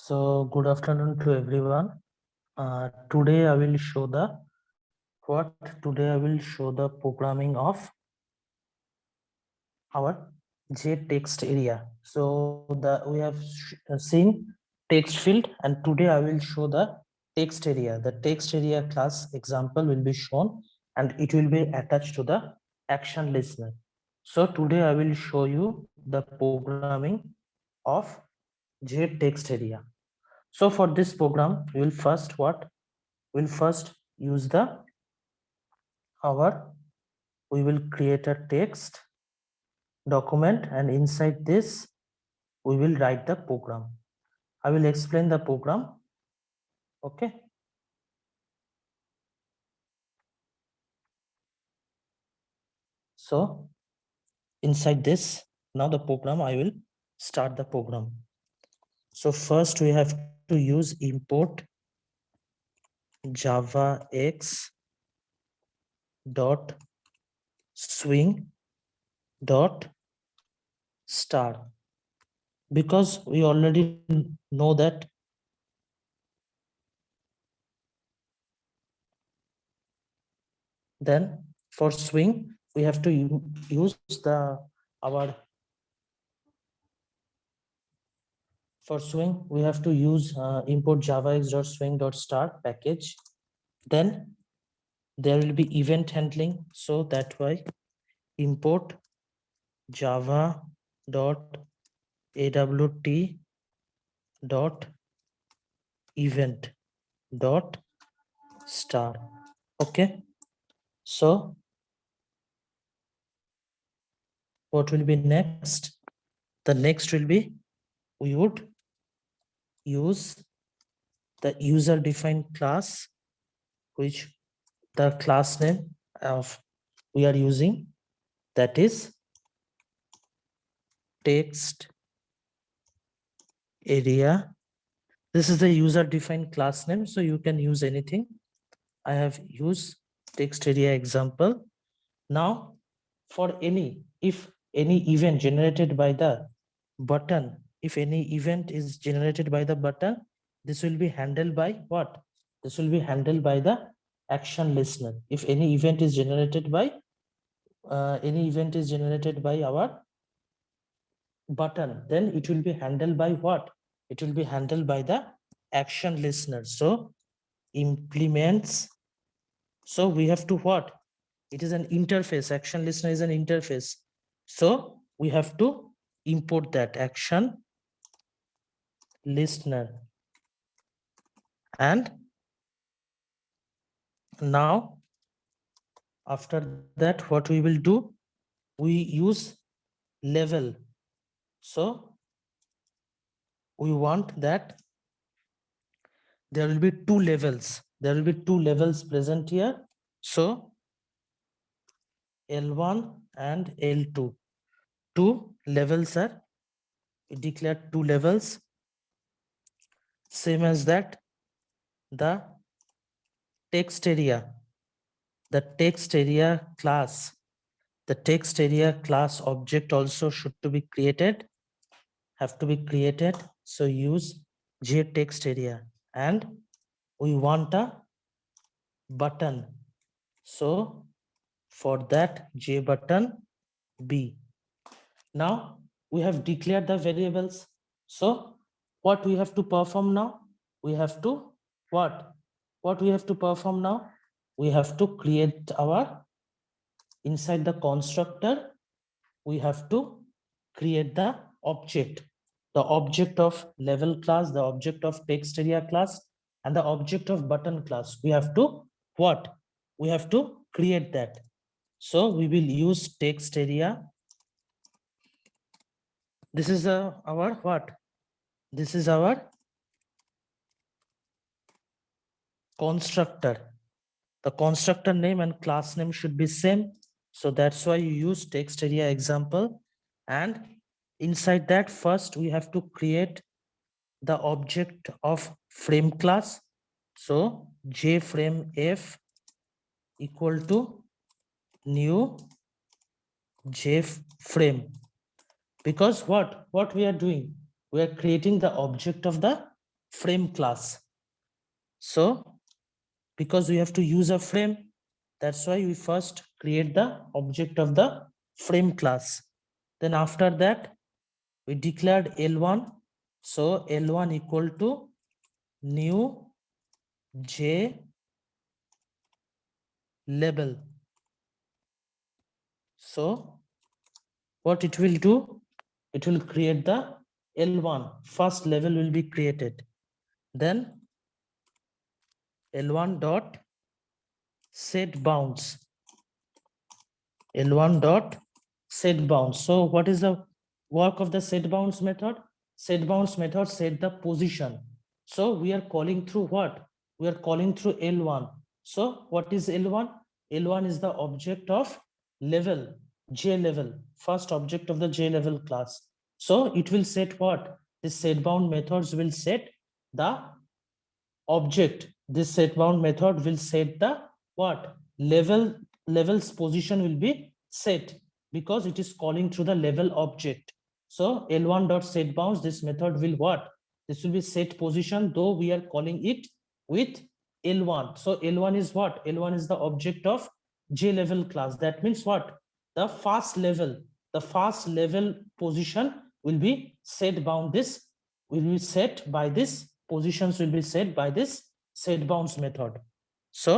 So good afternoon to everyone. Today I will show the today I will show the programming of our JText area. So we have seen text field, and today I will show the text area. The text area class example will be shown and it will be attached to the action listener. So today I will show you the programming of JText area. So for this program, we will first we'll first use the our we will create a text document, and inside this we will write the program. I will explain the program. Okay. So inside this, now the program, I will start the program. So first we have to use import javax dot swing dot star, because we already know that then for swing we have to use the our for swing we have to use import javax.swing.start package. Then there will be event handling, so that way import java dot awt dot event dot star. Okay, so what will be next? The next will be we would use the user defined class, which the class name of we are using, that is text area. This is the user defined class name, so you can use anything. I have used text area example. Now for if any event generated by the button, if any event is generated by the button, this will be handled by what? This will be handled by the action listener. If any event is generated by our button, then it will be handled by what? It will be handled by the action listener. So implements. So we have to what? It is an interface. Action listener is an interface. So we have to import that action listener. And now after that, what we will do? We use level. So we want that there will be two levels. There will be two levels present here. So L1 and L2. Two levels are declared, two levels. Same as that, the text area class, the text area class object also should to be created, have to be created. So use JText area, and we want a button. So for that, J button B. Now we have declared the variables. So what we have to perform now? We have to what? What we have to perform now? We have to create our inside the constructor. We have to create the object of level class, the object of text area class, and the object of button class. We have to what? We have to create that. So we will use text area. This is our what? This is our constructor. The constructor name and class name should be same. So that's why you use text area example. And inside that, first we have to create the object of frame class. So JFrame equal to new JFrame. Because what we are doing? We are creating the object of the frame class. So because we have to use a frame, that's why we first create the object of the frame class. Then after that, we declared L1. So L1 equal to new J label. So what it will do, it will create the L1. First level will be created. Then L1 dot set bounds. L1 dot set bounds. So what is the work of the set bounds method? Set bounds method set the position. So we are calling through what? We are calling through L1. So what is L1? L1 is the object of level, J level, first object of the J level class. So it will set what? This set bound methods will set the object. This set bound method will set the what? Level's position will be set because it is calling through the level object. So L1 dot set bounds, this method will what? This will be set position, though we are calling it with L1. So L1 is what? L1 is the object of J level class. That means what? The first level position will be set bound. This will be set by this positions will be set by this set bounds method. So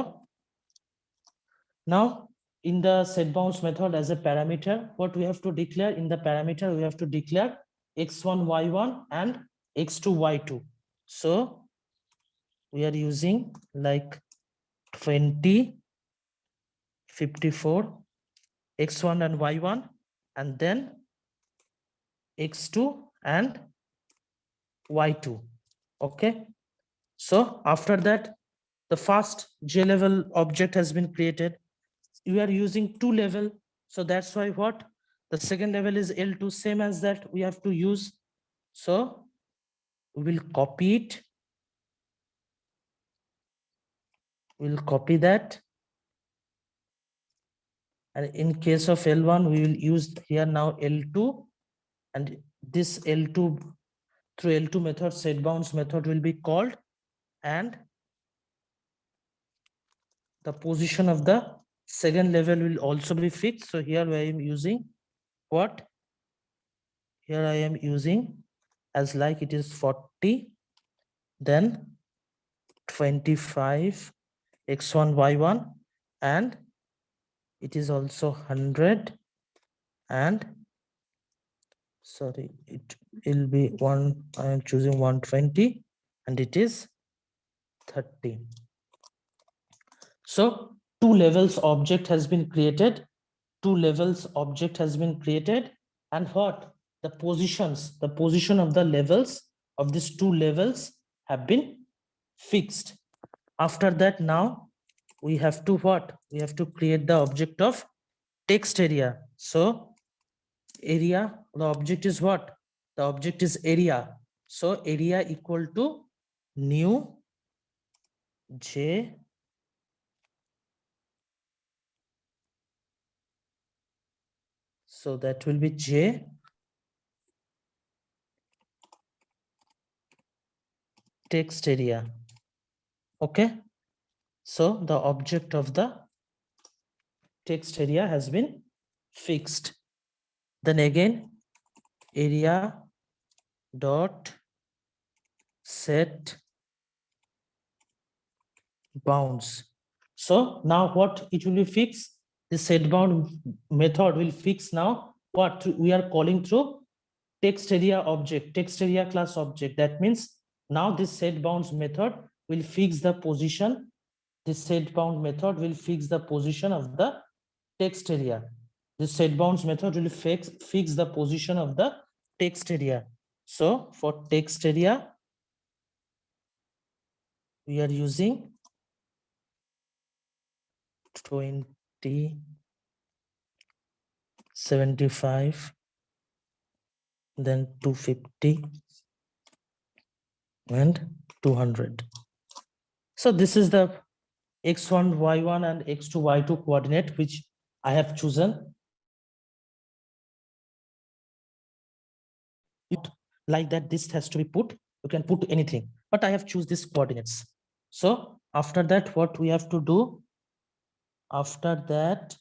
now in the set bounds method as a parameter, what we have to declare in the parameter, we have to declare x1, y1 and x2, y2. So we are using like 20, 54, x1 and y1, and then x2 and y2. Okay. So after that, the first J level object has been created. We are using 2 level. So that's why what? The second level is L2, same as that we have to use. So we will copy it. We'll copy that. And in case of L1, we will use here now L2. And this L2 through L2 method, set bounds method will be called. And the position of the second level will also be fixed. So here I am using what? Here I am using as like it is 40, then 25, x1, y1, and it is also 100, and sorry, it will be one, I am choosing 120, and it is 30. So 2 levels object has been created. 2 levels object has been created, and what? The position of the levels of these 2 levels have been fixed. After that, now we have to what? We have to create the object of text area. So area, the object is what? The object is area. So area equal to new J so that will be J text area. Okay. So the object of the text area has been fixed. Then again, area dot set bounds. So now what it will be fixed? The set bound method will fix now what we are calling through text area object, text area class object. That means now this set bounds method will fix the position. This set bound method will fix the position of the text area. This set bounds method will fix the position of the text area. So for text area, we are using 20, 75, then 250 and 200. So this is the x1, y1 and x2, y2 coordinate which I have chosen. Like that, this has to be put. You can put anything. but I have choose these coordinates. So after that, what we have to do? After that,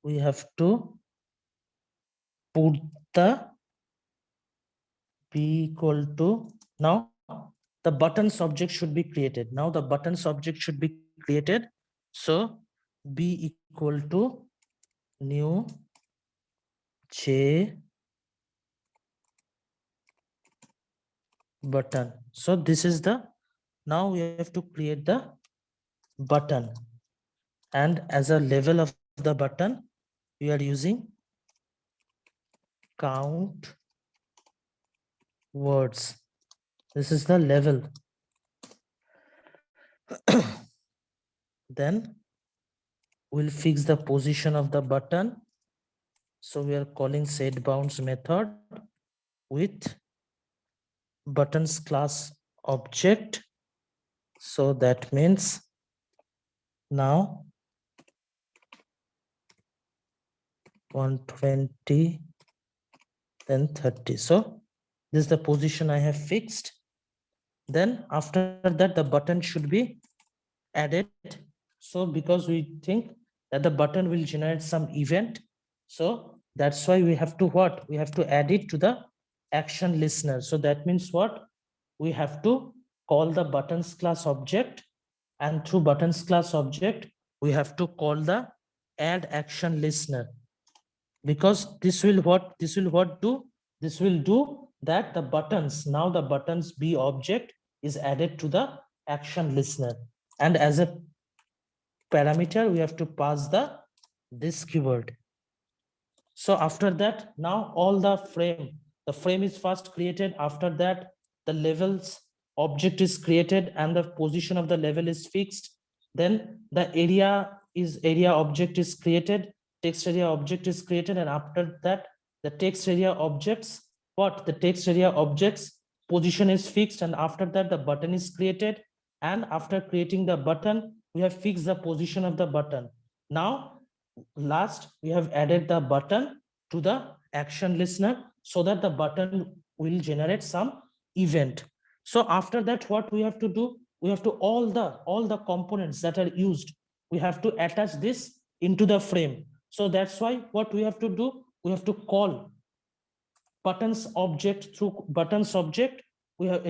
we have to put the b equal to, now the buttons object should be created. Now the buttons object should be created. So b equal to new j button. So this is the, now we have to create the button, and as a level of the button we are using count words. This is the level. Then we'll fix the position of the button. So we are calling setBounds method with buttons class object. So that means now 120, then 30. So this is the position I have fixed. Then after that, the button should be added. So because we think that the button will generate some event, so that's why we have to what? We have to add it to the action listener. So that means what? We have to call the buttons class object, and through buttons class object, we have to call the add action listener, because this will what? This will what do? This will do that the buttons, now the buttons B object is added to the action listener, and as a parameter we have to pass this keyword. So after that, now all the frame is first created. After that, the levels object is created and the position of the level is fixed. Then the area object is created, text area object is created, and after that, the text area objects, what? The text area objects position is fixed, and after that, the button is created. And after creating the button, we have fixed the position of the button. Now, last, we have added the button to the action listener so that the button will generate some event. So after that, what we have to do? We have to all the components that are used, we have to attach this into the frame. So that's why what we have to do? We have to call buttons object through buttons object. We have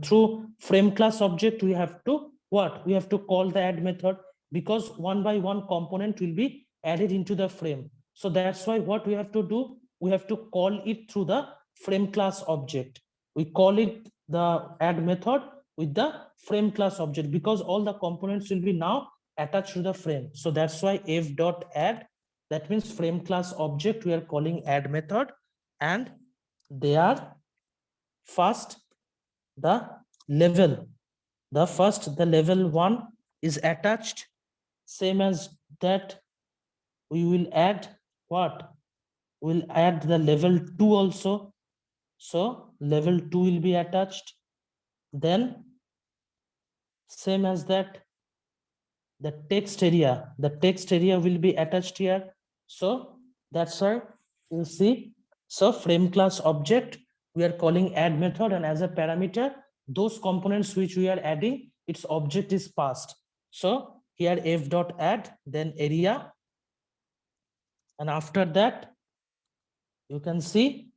through frame class object, we have to what? We have to call the add method, because one by one component will be added into the frame. So that's why what we have to do? We have to call it through the frame class object. We call it the add method with the frame class object, because all the components will be now attached to the frame. So that's why f.add, that means frame class object, we are calling add method, and they are first the level. The level 1 is attached. Same as that, we will add what? We'll add the level 2 also. So level 2 will be attached. Then same as that, the text area will be attached here. So that's why you see, so frame class object, we are calling add method, and as a parameter, those components which we are adding, its object is passed. So here f.add, then area, and after that, you can see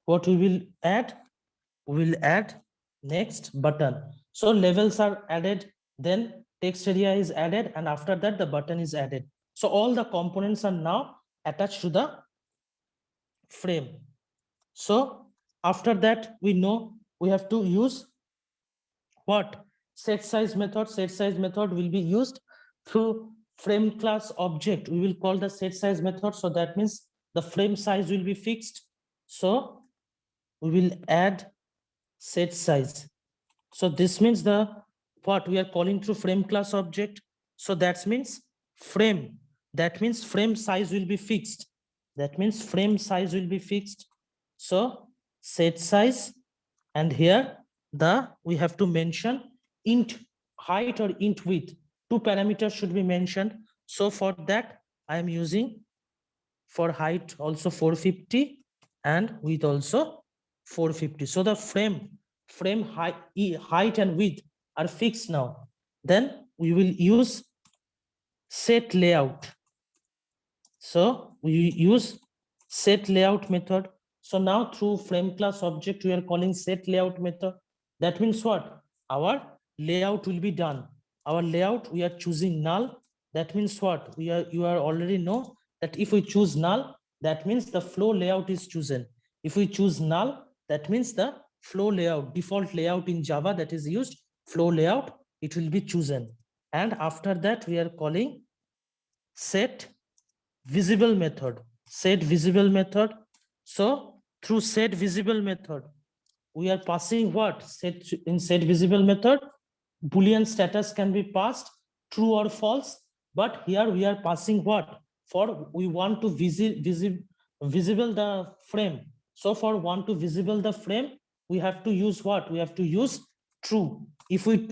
what we will add. We will add next button. So levels are added, then text area is added, and after that the button is added. So all the components are now attached to the frame. So after that, we know we have to use what? Set size method. Set size method will be used through frame class object. We will call the set size method. So that means the frame size will be fixed. So we will add set size. So this means the what we are calling through frame class object. So that means frame. That means frame size will be fixed. That means frame size will be fixed. So set size, and here we have to mention int height or int width. Two parameters should be mentioned. So for that, I am using for height also 450, and width also 450. So the frame height and width are fixed now. Then we will use set layout. So we use set layout method. So now through frame class object, we are calling set layout method. That means what? Our layout will be done. Our layout, we are choosing null. That means what? You are already know that if we choose null, that means the flow layout is chosen. If we choose null, that means the flow layout, default layout in Java that is used, flow layout, it will be chosen. And after that, we are calling set visible method. So through set visible method, we are passing what? In set visible method, Boolean status can be passed true or false, but here we are passing what? For we want to visible the frame. So for want to visible the frame, we have to use what? We have to use true. If we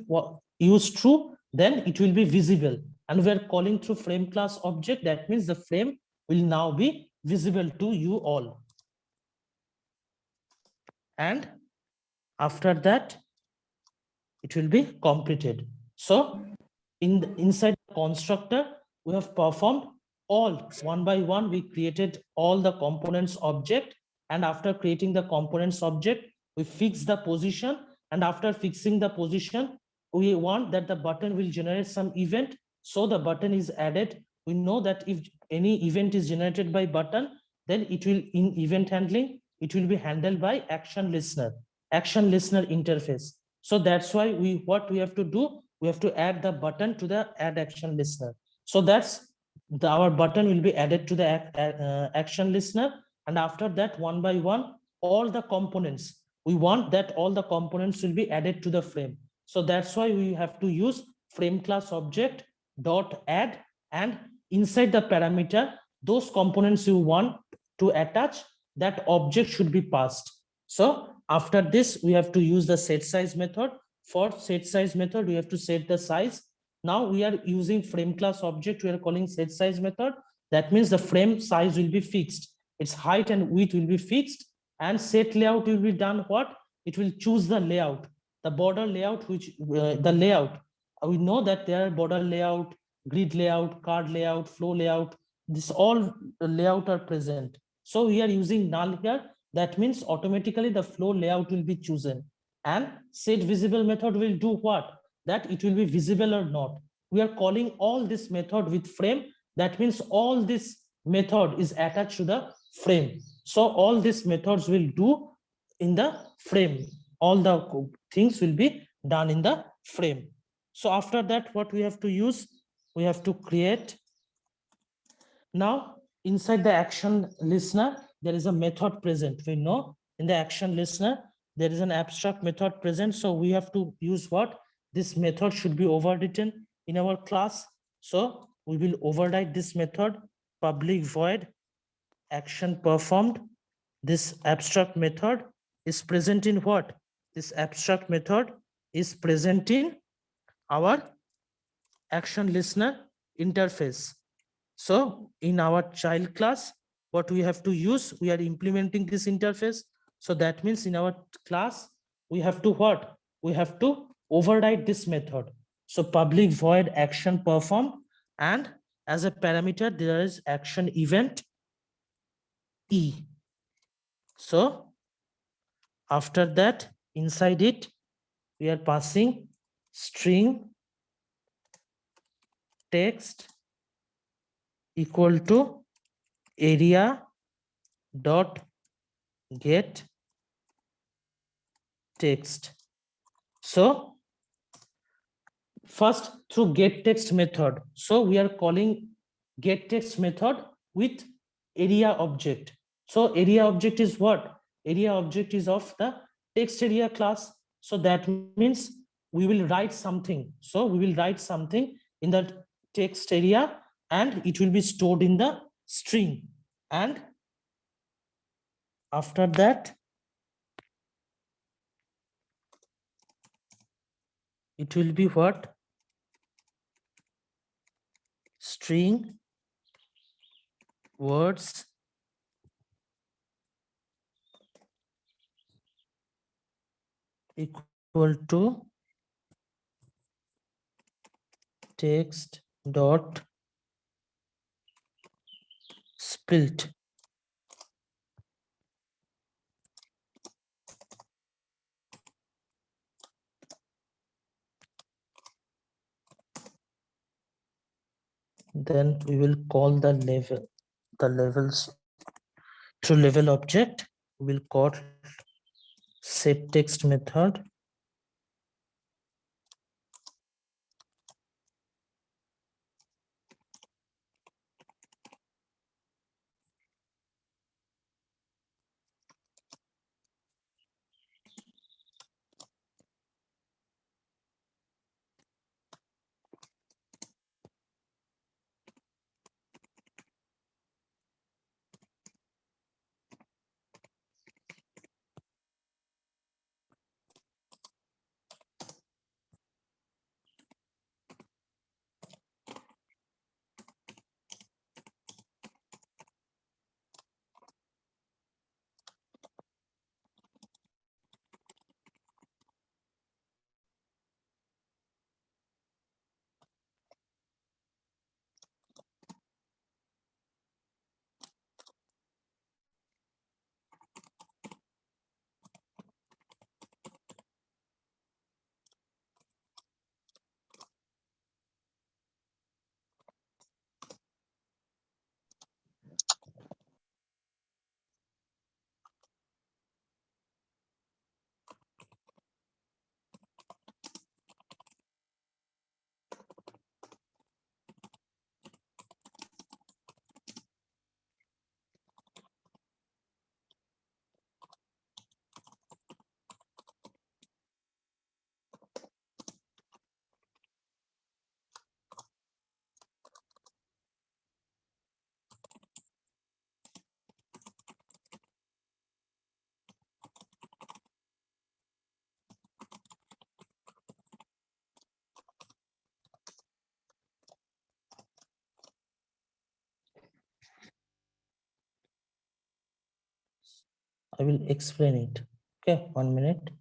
use true, then it will be visible. And we are calling through frame class object. That means the frame will now be visible to you all. And after that, it will be completed. So inside the constructor, we have performed all one by one. We created all the components object, and after creating the components object, we fix the position, and after fixing the position, we want that the button will generate some event. So the button is added. We know that if any event is generated by button, then it will, in event handling, it will be handled by action listener interface. So that's why what we have to do, we have to add the button to the add action listener. So that's our button will be added to the action listener. And after that, one by one, all the components, we want that all the components will be added to the frame. So that's why we have to use frame class object dot add, and inside the parameter, those components you want to attach, that object should be passed. So after this, we have to use the set size method. For set size method, we have to set the size. Now we are using frame class object. We are calling set size method. That means the frame size will be fixed. Its height and width will be fixed. And set layout will be done what? It will choose the layout, the border layout, which the layout. We know that there are border layout, grid layout, card layout, flow layout. This all layout are present. So we are using null here. That means automatically the flow layout will be chosen. And set visible method will do what? That it will be visible or not. We are calling all this method with frame. That means all this method is attached to the frame. So all these methods will do in the frame. All the things will be done in the frame. So after that, what we have to use? We have to create. Now, inside the action listener, there is a method present. We know in the action listener, there is an abstract method present. So we have to use what? This method should be overwritten in our class. So we will override this method, public void action performed. This abstract method is present in what? This abstract method is present in our action listener interface. So in our child class, what we have to use, we are implementing this interface. So that means in our class, we have to what? We have to override this method. So public void action performed, and as a parameter, there is action event E. So after that, inside it, we are passing string text equal to area dot get text. So first through get text method. So we are calling get text method with area object. So area object is what? Area object is of the text area class. So that means we will write something. So we will write something in the text area, and it will be stored in the string. And after that, it will be what? String words equal to text dot split. Then we will call the levels to level object. We'll call set text method. I will explain it. Okay, 1 minute.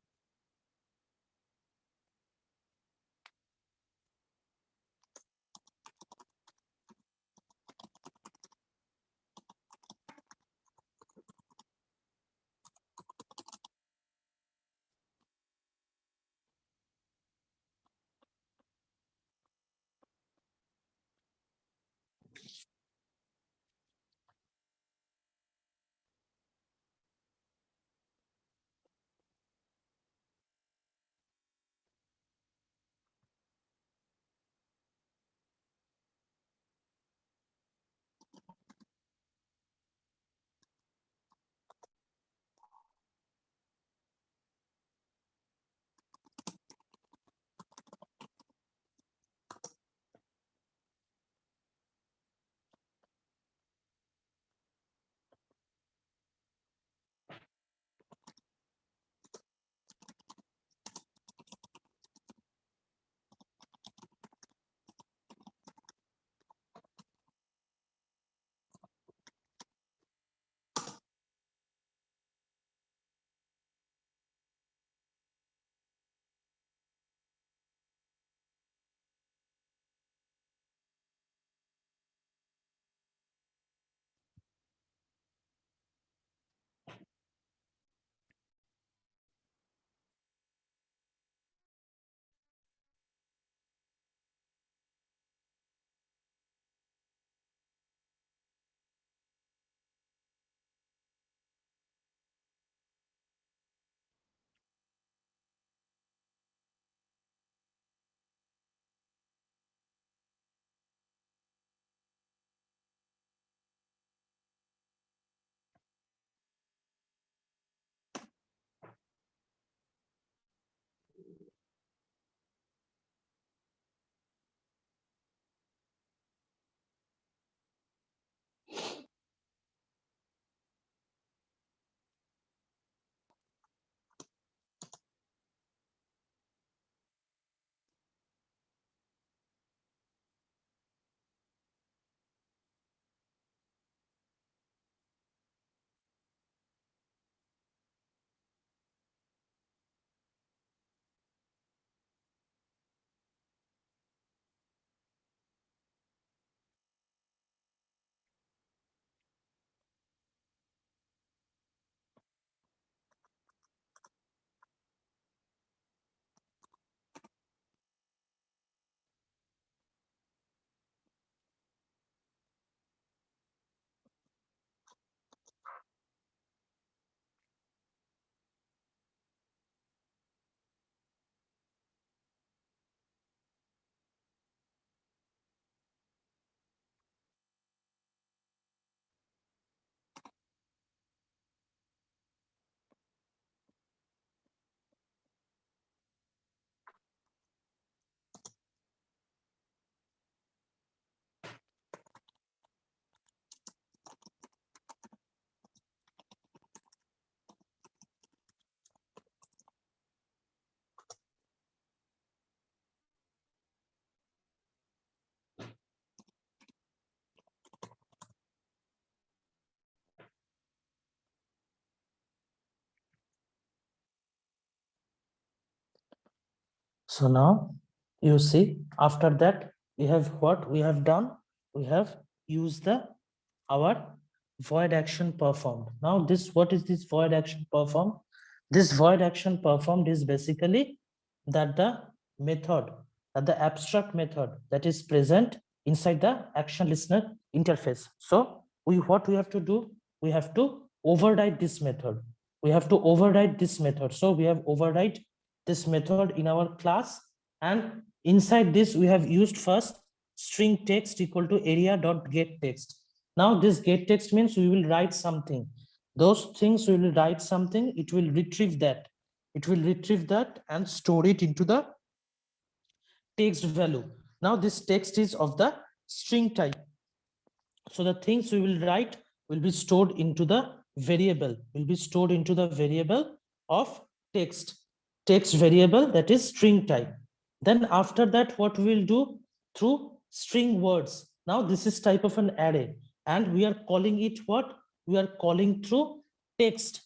So now you see, after that, we have what we have done. We have used the our void action performed. Now this, what is this void action performed? This void action performed is basically that the method, that the abstract method that is present inside the action listener interface. So what we have to do, we have to override this method. We have to override this method. So we have override this method in our class, and inside this we have used first string text equal to area dot get text. Now this get text means we will write something. Those things we will write something, it will retrieve that. It will retrieve that and store it into the text value. Now this text is of the string type. So the things we will write will be stored into the variable, will be stored into the variable of text variable that is string type. Then after that, what we will do through string words. Now this is type of an array, and we are calling it what? We are calling through text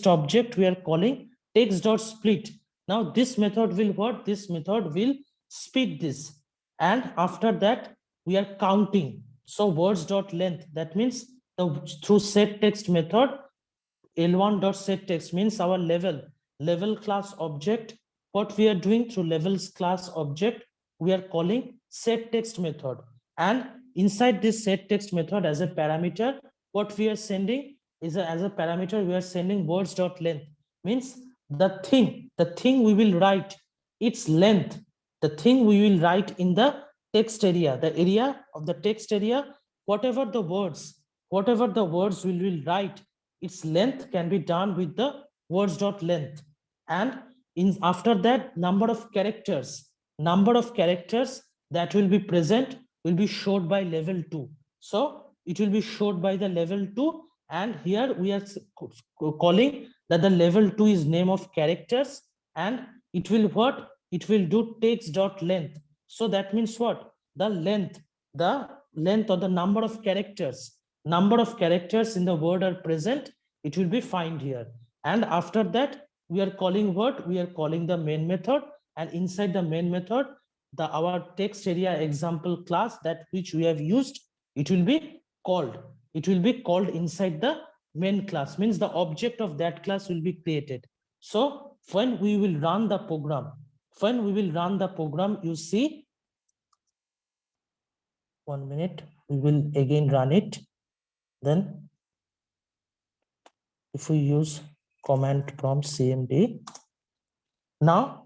object, we are calling text dot split. Now this method will what? This method will split this. And after that, we are counting. So words dot length, that means the through set text method, L1 dot set text means our level class object. What we are doing through levels class object, we are calling set text method. And inside this set text method as a parameter, what we are sending is as a parameter, we are sending words dot length, means the thing we will write, its length, the thing we will write in the text area, the area of the text area, whatever the words we will write, its length can be done with the words dot length. And in after that, number of characters that will be present will be showed by level 2. So it will be showed by the level 2, and here we are calling that the level 2 is name of characters, and it will what? It will do text dot length. So that means what? The length or the number of characters in the word are present, it will be find here. And after that, we are calling what? We are calling the main method, and inside the main method, our text area example class that which we have used, it will be called. It will be called inside the main class, means the object of that class will be created. So when we will run the program, you see, 1 minute, we will again run it. Then if we use command prompt cmd, now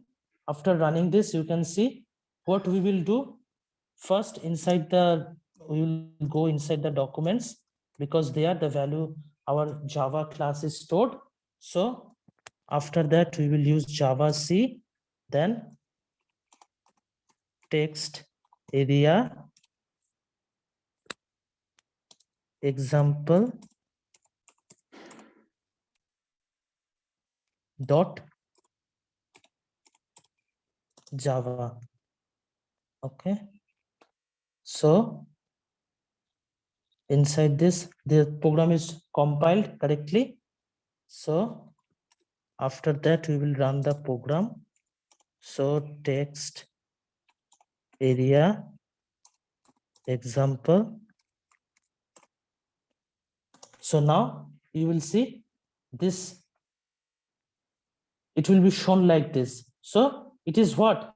after running this, you can see what we will do. First, we will go inside the documents, because there the value, our Java class is stored. So after that, we will use Java C, then text area example dot Java. Okay. So inside this, the program is compiled correctly. So after that, we will run the program. So text area example. So now you will see this, it will be shown like this. So it is what?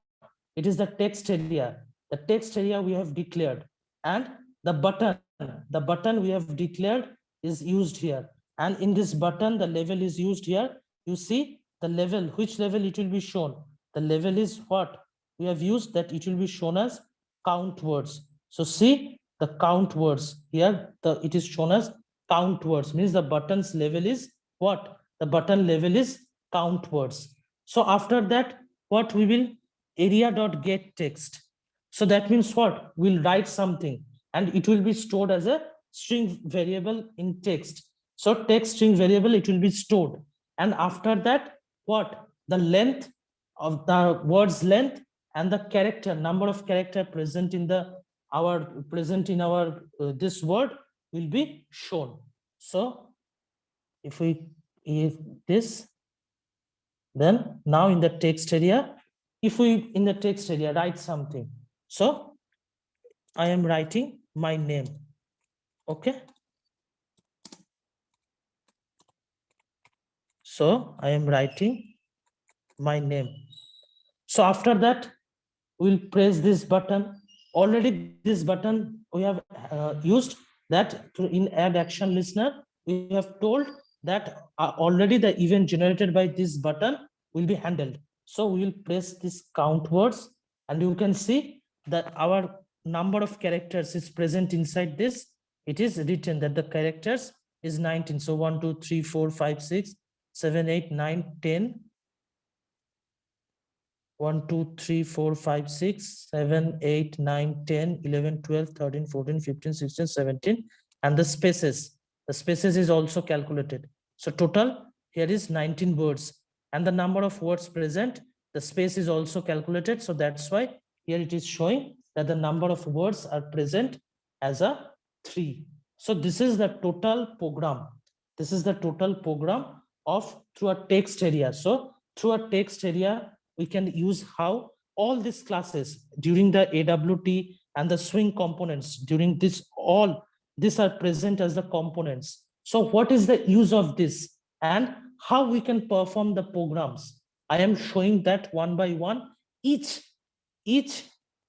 It is the text area. The text area we have declared, and the button we have declared is used here. And in this button, the level is used here. You see the level, which level it will be shown. The level is what? We have used that it will be shown as count words. So see the count words here, it is shown as count words, means the button's level is what? The button level is count words. So after that, what we will? Area dot get text. So that means what? We'll write something, and it will be stored as a string variable in text. So text string variable, it will be stored. And after that, what? The length of the word's length and the character, number of character present in our this word will be shown. So if this, then now in the text area, if we in the text area write something, so I am writing my name. Okay, so I am writing my name. So after that, we'll press this button. Already this button we have used that in add action listener. We have told that already the event generated by this button will be handled. So we will press this count words, and you can see that our number of characters is present inside this. It is written that the characters is 19. So 1, 2, 3, 4, 5, 6, 7, 8, 9, 10. 1, 2, 3, 4, 5, 6, 7, 8, 9, 10, 11, 12, 13, 14, 15, 16, 17, and the spaces. The spaces is also calculated. So total here is 19 words, and the number of words present, the space is also calculated. So that's why here it is showing that the number of words are present as a 3. So this is the total program. This is the total program of through a text area. So through a text area, we can use how all these classes during the AWT and the swing components during this, all these are present as the components. So what is the use of this and how we can perform the programs? I am showing that one by one. Each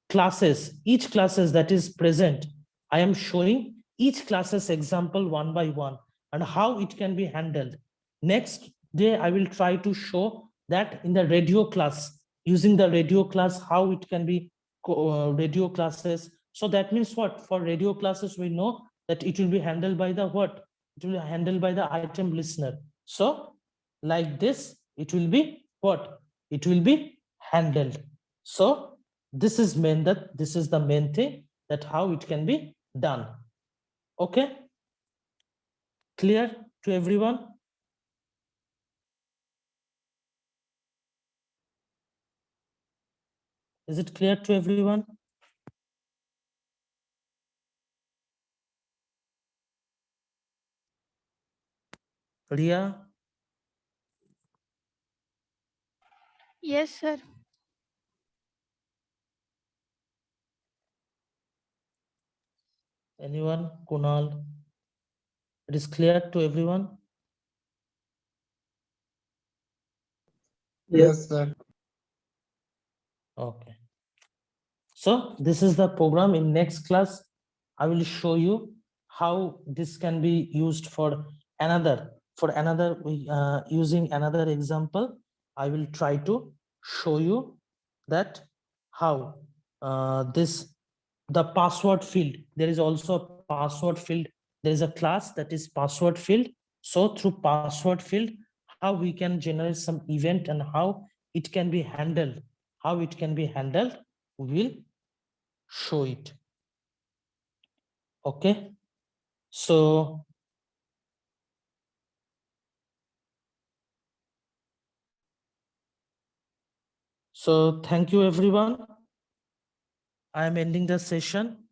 classes that is present, I am showing each classes example one by one and how it can be handled. Next day, I will try to show that in the radio class, using the radio class, how it can be radio classes. So that means what? For radio classes, we know that it will be handled by the what? It will be handled by the item listener. So like this, it will be what? It will be handled. So this is the main thing, that how it can be done. Okay, clear to everyone? Is it clear to everyone? Ria? Yes, sir. Anyone? Kunal? It is clear to everyone? Yes, sir. Okay. So this is the program. In next class, I will show you how this can be used for another, using another example. I will try to show you that how the password field, there is also a password field. There is a class that is password field. So through password field, how we can generate some event and how it can be handled, we will show it. Okay, so thank you everyone. I am ending the session.